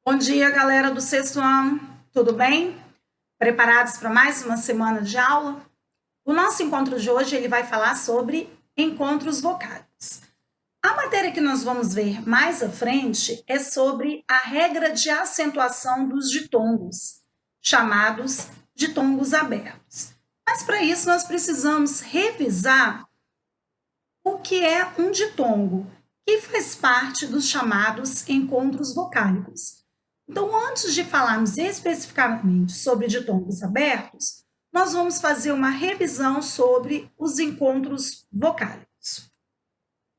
Bom dia, galera do sexto ano, tudo bem? Preparados para mais uma semana de aula? O nosso encontro de hoje ele vai falar sobre encontros vocálicos. A matéria que nós vamos ver mais à frente é sobre a regra de acentuação dos ditongos, chamados ditongos abertos. Mas para isso nós precisamos revisar o que é um ditongo, que faz parte dos chamados encontros vocálicos. Então, antes de falarmos especificamente sobre ditongos abertos, nós vamos fazer uma revisão sobre os encontros vocálicos.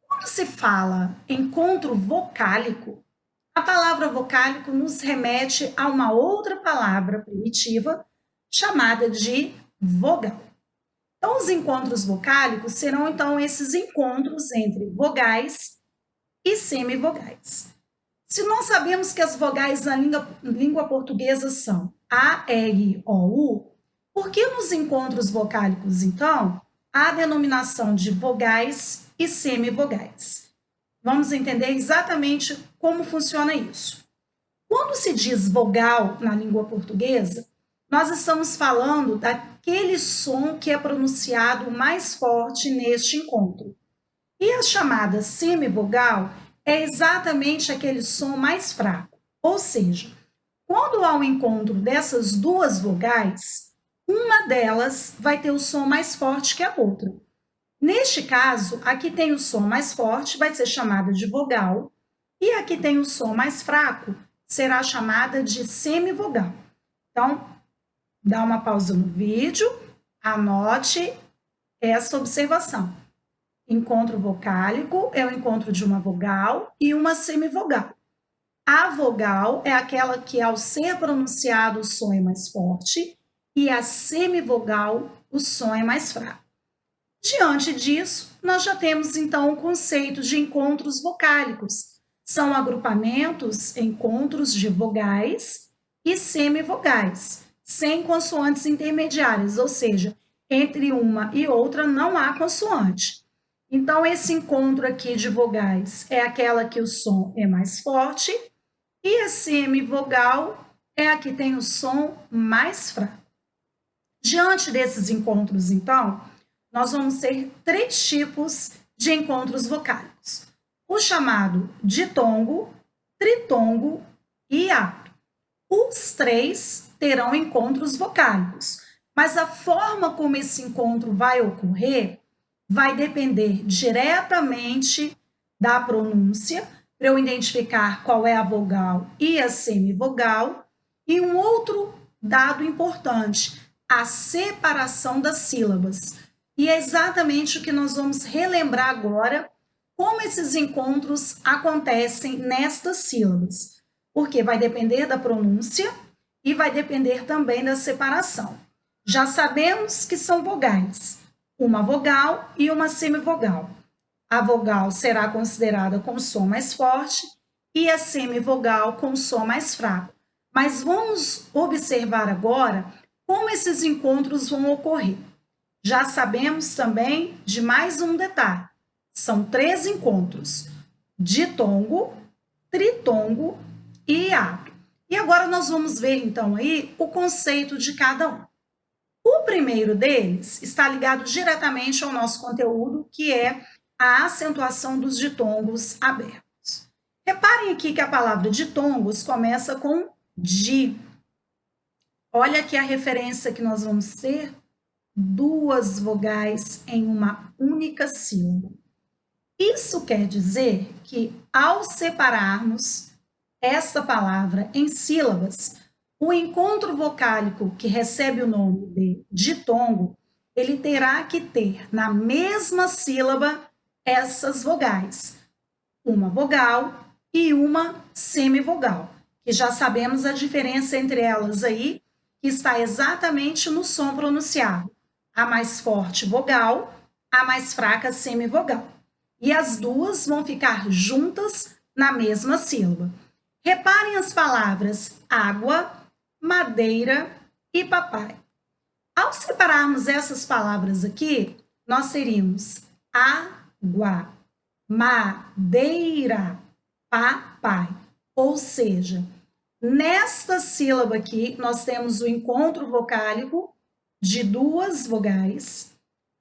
Quando se fala encontro vocálico, a palavra vocálico nos remete a uma outra palavra primitiva chamada de vogal. Então, os encontros vocálicos serão, então, esses encontros entre vogais e semivogais. Se nós sabemos que as vogais na língua portuguesa são A, E, I, O, U, por que nos encontros vocálicos, então, há a denominação de vogais e semivogais? Vamos entender exatamente como funciona isso. Quando se diz vogal na língua portuguesa, nós estamos falando daquele som que é pronunciado mais forte neste encontro. E a chamada semivogal é exatamente aquele som mais fraco. Ou seja, quando há um encontro dessas duas vogais, uma delas vai ter o som mais forte que a outra. Neste caso, aqui tem o som mais forte, vai ser chamada de vogal, e aqui tem o som mais fraco, será chamada de semivogal. Então, dá uma pausa no vídeo, anote essa observação. Encontro vocálico é o encontro de uma vogal e uma semivogal. A vogal é aquela que, ao ser pronunciado, o som é mais forte, e a semivogal, o som é mais fraco. Diante disso, nós já temos então o conceito de encontros vocálicos. São agrupamentos, encontros de vogais e semivogais, sem consoantes intermediárias, ou seja, entre uma e outra não há consoante. Então, esse encontro aqui de vogais é aquela que o som é mais forte, e a semivogal é a que tem o som mais fraco. Diante desses encontros, então, nós vamos ter três tipos de encontros vocálicos: o chamado ditongo, tritongo e hiato. Os três terão encontros vocálicos, mas a forma como esse encontro vai ocorrer vai depender diretamente da pronúncia, para eu identificar qual é a vogal e a semivogal, e um outro dado importante, a separação das sílabas. E é exatamente o que nós vamos relembrar agora, como esses encontros acontecem nestas sílabas, porque vai depender da pronúncia e vai depender também da separação. Já sabemos que são vogais, uma vogal e uma semivogal. A vogal será considerada com som mais forte e a semivogal com som mais fraco. Mas vamos observar agora como esses encontros vão ocorrer. Já sabemos também de mais um detalhe. São três encontros: ditongo, tritongo e hiato. E agora nós vamos ver então aí o conceito de cada um. O primeiro deles está ligado diretamente ao nosso conteúdo, que é a acentuação dos ditongos abertos. Reparem aqui que a palavra ditongos começa com di. Olha aqui a referência que nós vamos ter: duas vogais em uma única sílaba. Isso quer dizer que, ao separarmos esta palavra em sílabas, o encontro vocálico que recebe o nome de ditongo, ele terá que ter na mesma sílaba essas vogais, uma vogal e uma semivogal, que já sabemos a diferença entre elas aí, que está exatamente no som pronunciado. A mais forte vogal, a mais fraca semivogal. E as duas vão ficar juntas na mesma sílaba. Reparem as palavras água, madeira e papai. Ao separarmos essas palavras aqui, nós teríamos água, madeira, papai. Ou seja, Nesta sílaba aqui, nós temos o encontro vocálico de duas vogais.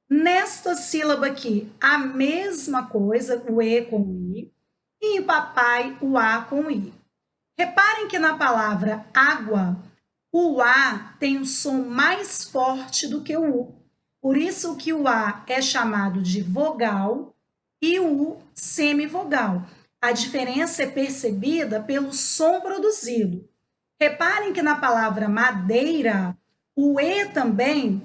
Nesta sílaba aqui, a mesma coisa, o E com o I. E em papai, o A com o I. Reparem que na palavra água, o A tem um som mais forte do que o U. Por isso que o A é chamado de vogal e o U semivogal. A diferença é percebida pelo som produzido. Reparem que na palavra madeira, o E também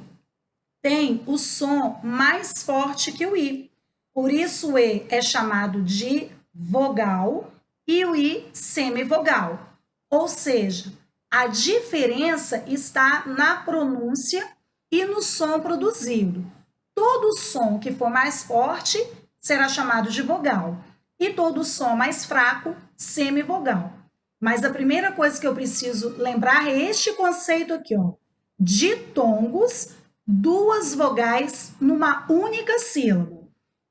tem o som mais forte que o I. Por isso o E é chamado de vogal e o I semivogal. Ou seja, a diferença está na pronúncia e no som produzido. Todo som que for mais forte será chamado de vogal e todo som mais fraco, semivogal. Mas a primeira coisa que eu preciso lembrar é este conceito aqui, ó, ditongos, duas vogais numa única sílaba.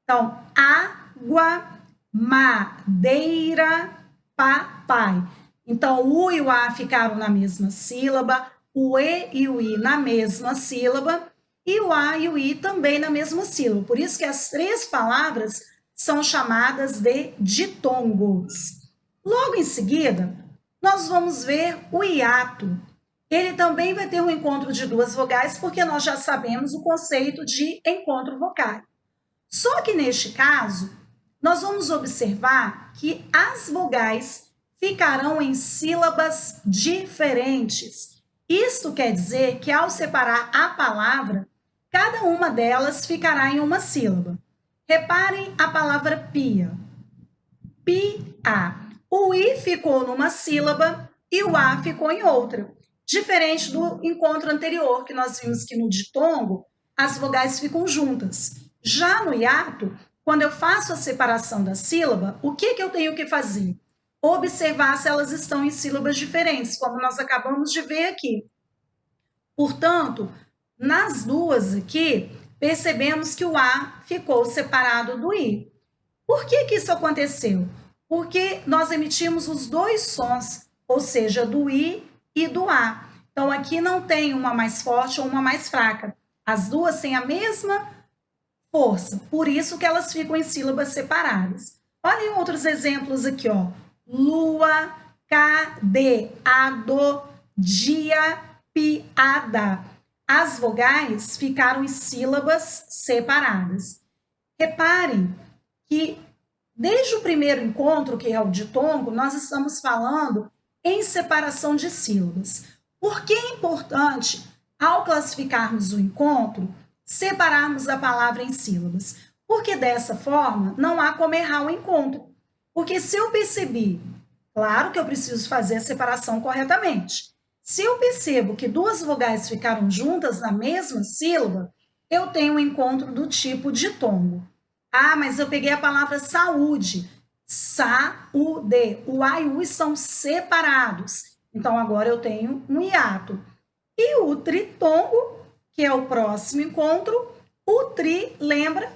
Então, água, madeira, papai. Então, o U e o A ficaram na mesma sílaba, o E e o I na mesma sílaba, e o A e o I também na mesma sílaba. Por isso que as três palavras são chamadas de ditongos. Logo em seguida, nós vamos ver o hiato. Ele também vai ter um encontro de duas vogais, porque nós já sabemos o conceito de encontro vocal. Só que neste caso, nós vamos observar que as vogais ficarão em sílabas diferentes. Isto quer dizer que ao separar a palavra, cada uma delas ficará em uma sílaba. Reparem a palavra pia. Pia. O I ficou numa sílaba e o A ficou em outra. Diferente do encontro anterior, que nós vimos que no ditongo as vogais ficam juntas. Já no hiato, quando eu faço a separação da sílaba, o que eu tenho que fazer? Observar se elas estão em sílabas diferentes, como nós acabamos de ver aqui. Portanto, nas duas aqui, percebemos que o A ficou separado do I. Por que isso aconteceu? Porque nós emitimos os dois sons, ou seja, do I e do A. Então, aqui não tem uma mais forte ou uma mais fraca. As duas têm a mesma força, por isso que elas ficam em sílabas separadas. Olhem outros exemplos aqui, ó. Lua, cadê, ado, dia, piada. As vogais ficaram em sílabas separadas. Reparem que desde o primeiro encontro, que é o ditongo, nós estamos falando em separação de sílabas. Por que é importante, ao classificarmos o encontro, separarmos a palavra em sílabas? Porque dessa forma não há como errar o encontro. Porque se eu percebi, claro que eu preciso fazer a separação corretamente. Se eu percebo que duas vogais ficaram juntas na mesma sílaba, eu tenho um encontro do tipo ditongo. Ah, mas eu peguei a palavra saúde. Saúde. O A e o U estão separados. Então, agora eu tenho um hiato. E o tritongo, que é o próximo encontro, o tri lembra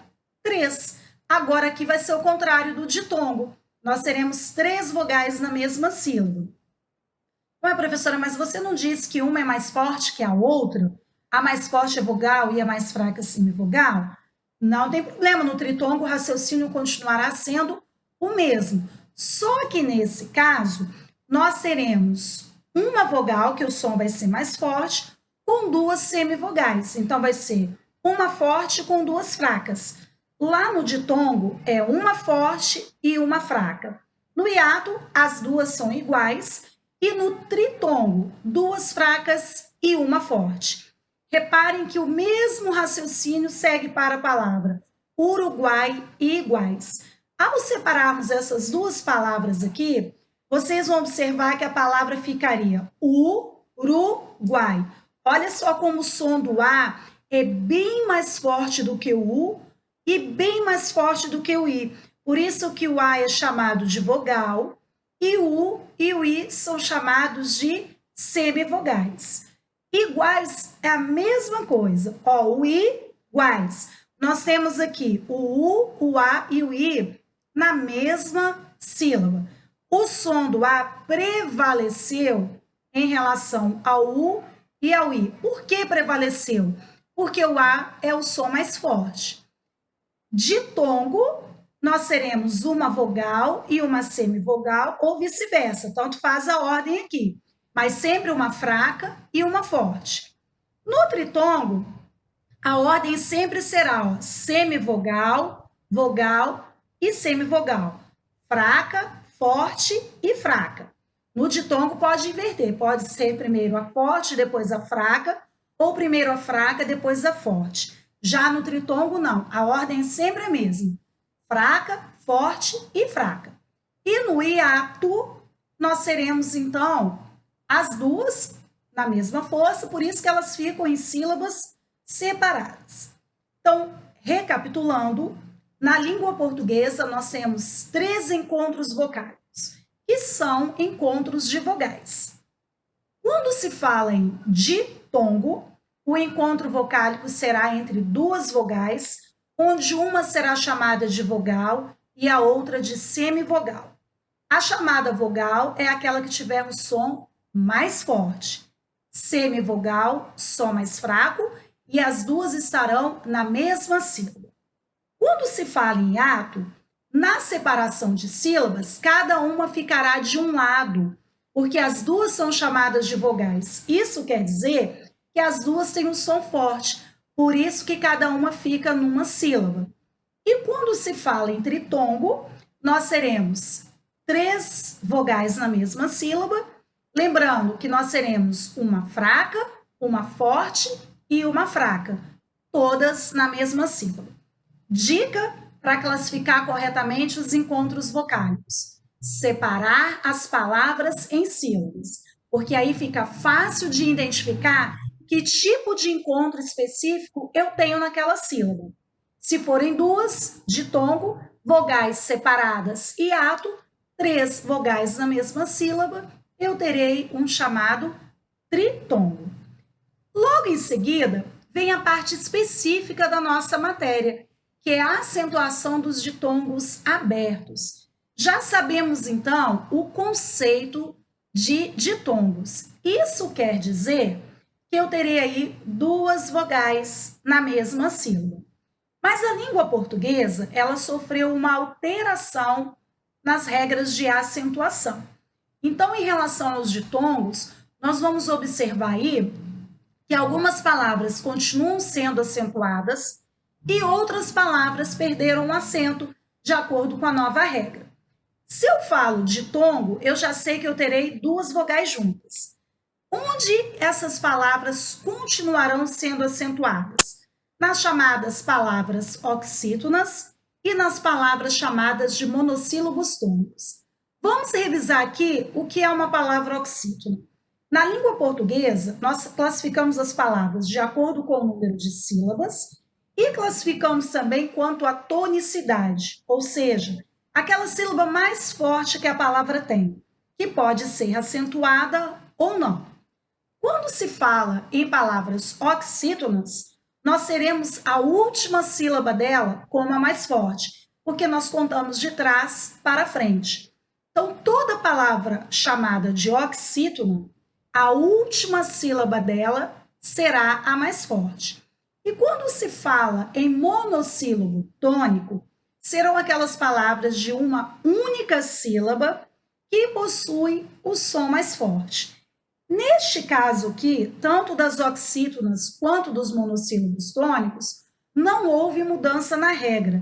3. Agora, aqui vai ser o contrário do ditongo. Nós teremos 3 vogais na mesma sílaba. Ué, professora, mas você não disse que uma é mais forte que a outra? A mais forte é vogal e a mais fraca é semivogal? Não tem problema, no tritongo o raciocínio continuará sendo o mesmo. Só que nesse caso, nós teremos uma vogal, que o som vai ser mais forte, com 2 semivogais. Então, vai ser uma forte com 2 fracas. Lá no ditongo, é uma forte e uma fraca. No hiato, as 2 são iguais. E no tritongo, 2 fracas e uma forte. Reparem que o mesmo raciocínio segue para a palavra Uruguai e iguais. Ao separarmos essas duas palavras aqui, vocês vão observar que a palavra ficaria Uruguai. Olha só como o som do A é bem mais forte do que o U e bem mais forte do que o I. Por isso que o A é chamado de vogal e o U e o I são chamados de semivogais. Iguais é a mesma coisa. Ó, o I, iguais. Nós temos aqui o U, o A e o I na mesma sílaba. o som do A prevaleceu em relação ao U e ao I. Por que prevaleceu? Porque o A é o som mais forte. Ditongo, nós teremos uma vogal e uma semivogal, ou vice-versa, tanto faz a ordem aqui, mas sempre uma fraca e uma forte. No tritongo, a ordem sempre será ó, semivogal, vogal e semivogal. Fraca, forte e fraca. No ditongo pode inverter, pode ser primeiro a forte, depois a fraca, ou primeiro a fraca, depois a forte. Já no tritongo, não, a ordem é sempre a mesma. Fraca, forte e fraca. E no hiato, nós teremos, então, as duas na mesma força, por isso que elas ficam em sílabas separadas. Então, recapitulando, na língua portuguesa nós temos 3 encontros vocálicos, que são encontros de vogais. Quando se fala em ditongo, o encontro vocálico será entre 2 vogais, onde uma será chamada de vogal e a outra de semivogal. A chamada vogal é aquela que tiver o som mais forte. Semivogal, som mais fraco, e as duas estarão na mesma sílaba. Quando se fala em hiato, na separação de sílabas, cada uma ficará de um lado, porque as duas são chamadas de vogais. Isso quer dizer que as duas têm um som forte, por isso que cada uma fica numa sílaba. E quando se fala em tritongo, nós teremos 3 vogais na mesma sílaba, lembrando que nós teremos uma fraca, uma forte e uma fraca, todas na mesma sílaba. Dica para classificar corretamente os encontros vocálicos: separar as palavras em sílabas, porque aí fica fácil de identificar que tipo de encontro específico eu tenho naquela sílaba. Se forem 2, ditongo, vogais separadas, hiato, 3 vogais na mesma sílaba, eu terei um chamado tritongo. Logo em seguida, vem a parte específica da nossa matéria, que é a acentuação dos ditongos abertos. Já sabemos, então, o conceito de ditongos. Isso quer dizer que eu terei aí 2 vogais na mesma sílaba. Mas a língua portuguesa, ela sofreu uma alteração nas regras de acentuação. Então, em relação aos ditongos, nós vamos observar aí que algumas palavras continuam sendo acentuadas e outras palavras perderam o acento de acordo com a nova regra. Se eu falo ditongo, eu já sei que eu terei 2 vogais juntas. Onde essas palavras continuarão sendo acentuadas? Nas chamadas palavras oxítonas e nas palavras chamadas de monossílabos tônicos. Vamos revisar aqui o que é uma palavra oxítona. Na língua portuguesa, nós classificamos as palavras de acordo com o número de sílabas e classificamos também quanto à tonicidade, ou seja, aquela sílaba mais forte que a palavra tem, que pode ser acentuada ou não. Quando se fala em palavras oxítonas, nós teremos a última sílaba dela como a mais forte, porque nós contamos de trás para frente. Então, toda palavra chamada de oxítona, a última sílaba dela será a mais forte. E quando se fala em monossílabo tônico, serão aquelas palavras de uma única sílaba que possuem o som mais forte. Neste caso aqui, tanto das oxítonas quanto dos monossílabos tônicos, não houve mudança na regra,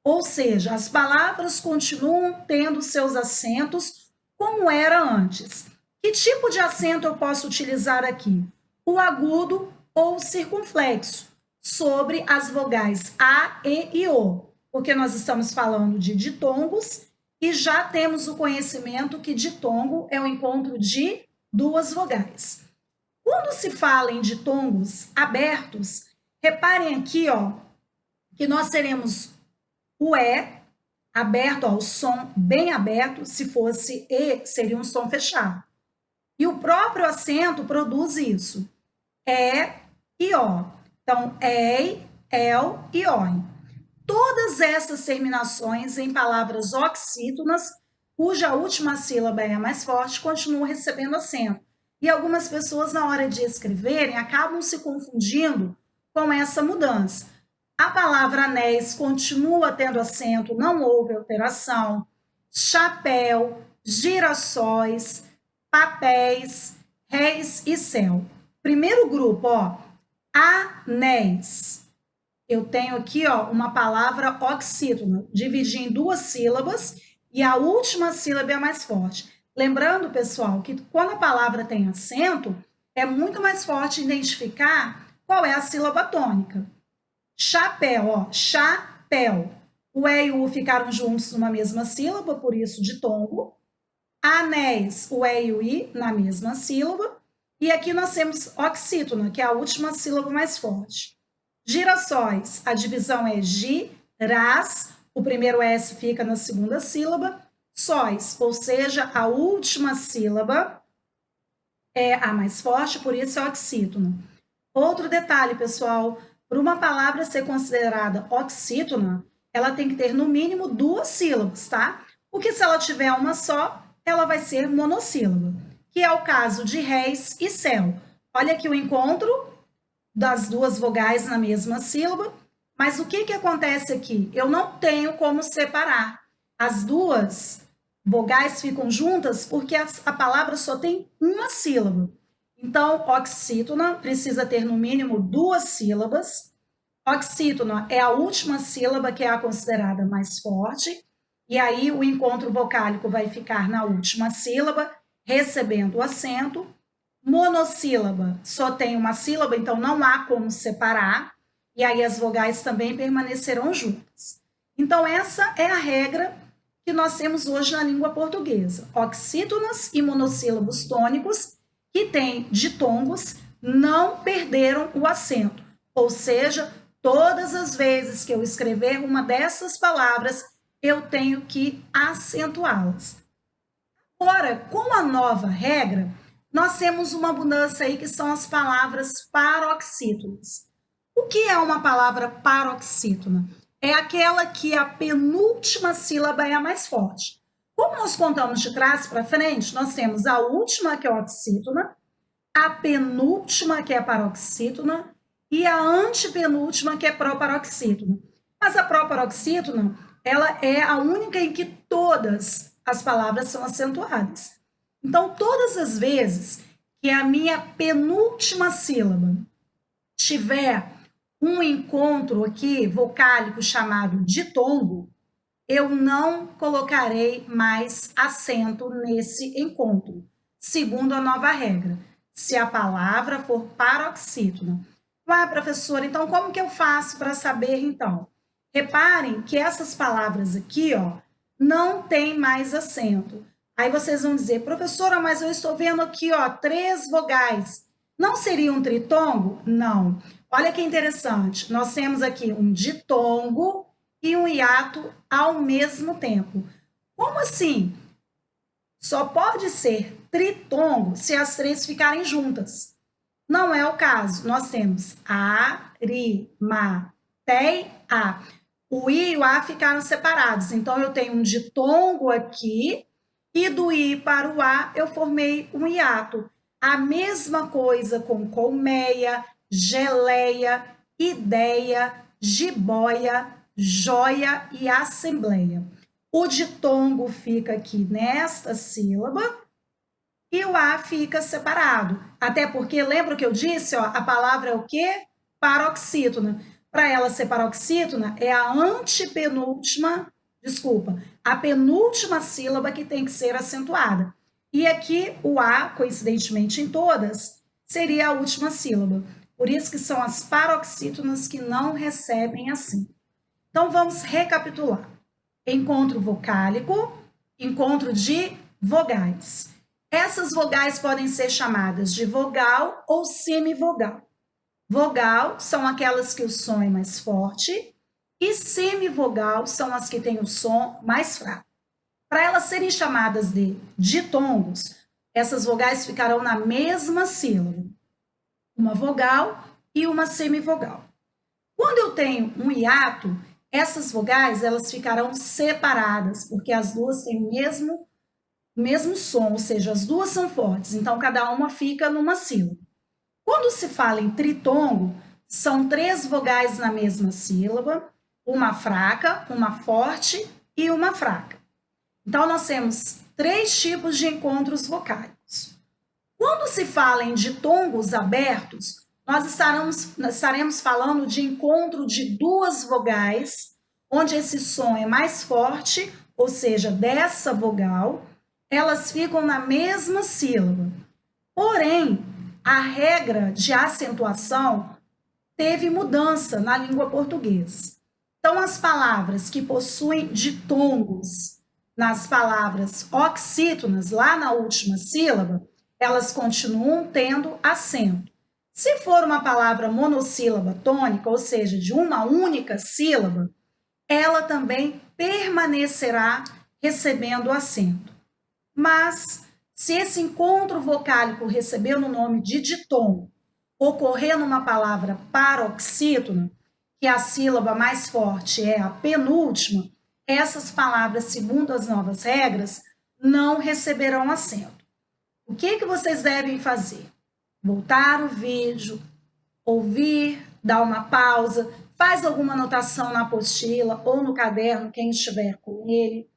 ou seja, as palavras continuam tendo seus acentos como era antes. Que tipo de acento eu posso utilizar aqui? O agudo ou o circunflexo sobre as vogais A, E e O, porque nós estamos falando de ditongos e já temos o conhecimento que ditongo é o encontro de 2 vogais. Quando se fala em ditongos abertos, reparem aqui, ó, que nós teremos o E aberto, ó, o som bem aberto. Se fosse E, seria um som fechado. E o próprio acento produz isso. E e O. Então, EI, EL e OI. Todas essas terminações em palavras oxítonas cuja última sílaba é a mais forte, continua recebendo acento. E algumas pessoas, na hora de escreverem, acabam se confundindo com essa mudança. A palavra anéis continua tendo acento, não houve alteração. Chapéu, girassóis, papéis, réis e céu. Primeiro grupo, ó, anéis. Eu tenho aqui, ó, uma palavra oxítona, dividi em duas sílabas e a última sílaba é a mais forte. Lembrando, pessoal, que quando a palavra tem acento, é muito mais forte identificar qual é a sílaba tônica. Chapéu, ó, chapéu. O E e o U ficaram juntos numa mesma sílaba, por isso de tongo. Anéis, o E e o I na mesma sílaba. E aqui nós temos oxítona, que é a última sílaba mais forte. Girassóis, a divisão é giras, o primeiro S fica na segunda sílaba. Sóis, ou seja, a última sílaba é a mais forte, por isso é oxítona. Outro detalhe, pessoal, para uma palavra ser considerada oxítona, ela tem que ter no mínimo duas sílabas, tá? Porque se ela tiver uma só, ela vai ser monossílaba, que é o caso de réis e céu. Olha aqui o encontro das duas vogais na mesma sílaba, mas o que acontece aqui? Eu não tenho como separar. As duas vogais ficam juntas porque a palavra só tem uma sílaba. Então, oxítona precisa ter no mínimo duas sílabas. Oxítona é a última sílaba que é a considerada mais forte, e aí o encontro vocálico vai ficar na última sílaba, recebendo o acento. Monossílaba só tem uma sílaba, então não há como separar, e aí as vogais também permanecerão juntas. Então, essa é a regra que nós temos hoje na língua portuguesa. Oxítonas e monossílabos tônicos que têm ditongos não perderam o acento, ou seja, todas as vezes que eu escrever uma dessas palavras, eu tenho que acentuá-las. Agora, com a nova regra, nós temos uma mudança aí que são as palavras paroxítonas. O que é uma palavra paroxítona? É aquela que a penúltima sílaba é a mais forte. Como nós contamos de trás para frente, nós temos a última, que é a oxítona, a penúltima, que é a paroxítona, e a antepenúltima, que é proparoxítona. Mas a proparoxítona, ela é a única em que todas as palavras são acentuadas. Então, todas as vezes que a minha penúltima sílaba tiver um encontro aqui vocálico chamado ditongo, eu não colocarei mais acento nesse encontro, segundo a nova regra, se a palavra for paroxítona. Ué, professora, então como que eu faço para saber, então? Reparem que essas palavras aqui, ó, não tem mais acento. Aí vocês vão dizer, professora, mas eu estou vendo aqui, ó, 3 vogais. Não seria um tritongo? Não. Olha que interessante. Nós temos aqui um ditongo e um hiato ao mesmo tempo. Como assim? Só pode ser tritongo se as 3 ficarem juntas. Não é o caso. Nós temos a, ri, ma, tei, a. O i e o a ficaram separados. Então, eu tenho um ditongo aqui e do i para o a eu formei um hiato. A mesma coisa com colmeia, geleia, ideia, jiboia, joia e assembleia. O ditongo fica aqui nesta sílaba e o A fica separado. Até porque, lembra que eu disse, ó, a palavra é o quê? Paroxítona. Para ela ser paroxítona, é a antepenúltima, desculpa, a penúltima sílaba que tem que ser acentuada. E aqui o A, coincidentemente em todas, seria a última sílaba. Por isso que são as paroxítonas que não recebem assim. Então, vamos recapitular. Encontro vocálico, encontro de vogais. Essas vogais podem ser chamadas de vogal ou semivogal. Vogal são aquelas que o som é mais forte e semivogal são as que têm o som mais fraco. Para elas serem chamadas de ditongos, essas vogais ficarão na mesma sílaba, uma vogal e uma semivogal. Quando eu tenho um hiato, essas vogais elas ficarão separadas, porque as duas têm o mesmo o mesmo som, ou seja, as duas são fortes, então cada uma fica numa sílaba. Quando se fala em tritongo, são 3 vogais na mesma sílaba, uma fraca, uma forte e uma fraca. Então, nós temos 3 tipos de encontros vocálicos. Quando se fala em ditongos abertos, nós estaremos falando de encontro de 2 vogais, onde esse som é mais forte, ou seja, dessa vogal, elas ficam na mesma sílaba. Porém, a regra de acentuação teve mudança na língua portuguesa. Então, as palavras que possuem ditongos nas palavras oxítonas, lá na última sílaba, elas continuam tendo acento. Se for uma palavra monossílaba tônica, ou seja, de uma única sílaba, ela também permanecerá recebendo acento. Mas, se esse encontro vocálico recebendo o nome de ditongo ocorrer numa palavra paroxítona, que a sílaba mais forte é a penúltima, essas palavras, segundo as novas regras, não receberão acento. O que vocês devem fazer? Voltar o vídeo, ouvir, dar uma pausa, faz alguma anotação na apostila ou no caderno, quem estiver com ele.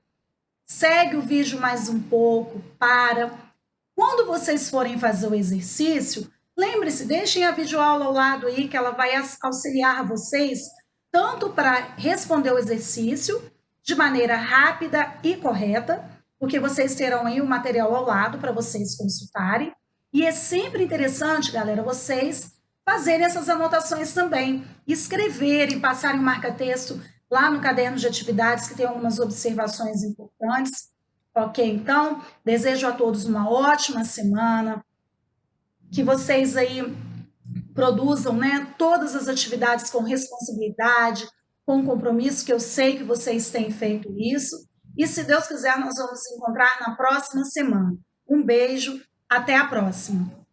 Segue o vídeo mais um pouco, para. Quando vocês forem fazer o exercício, lembre-se, deixem a videoaula ao lado aí, que ela vai auxiliar vocês tanto para responder o exercício de maneira rápida e correta, porque vocês terão aí o material ao lado para vocês consultarem. E é sempre interessante, galera, vocês fazerem essas anotações também, escreverem, passarem um marca-texto lá no caderno de atividades, que tem algumas observações importantes. Ok? Então, desejo a todos uma ótima semana, que vocês aí produzam, né, todas as atividades com responsabilidade, com compromisso, que eu sei que vocês têm feito isso. E se Deus quiser, nós vamos nos encontrar na próxima semana. Um beijo, até a próxima.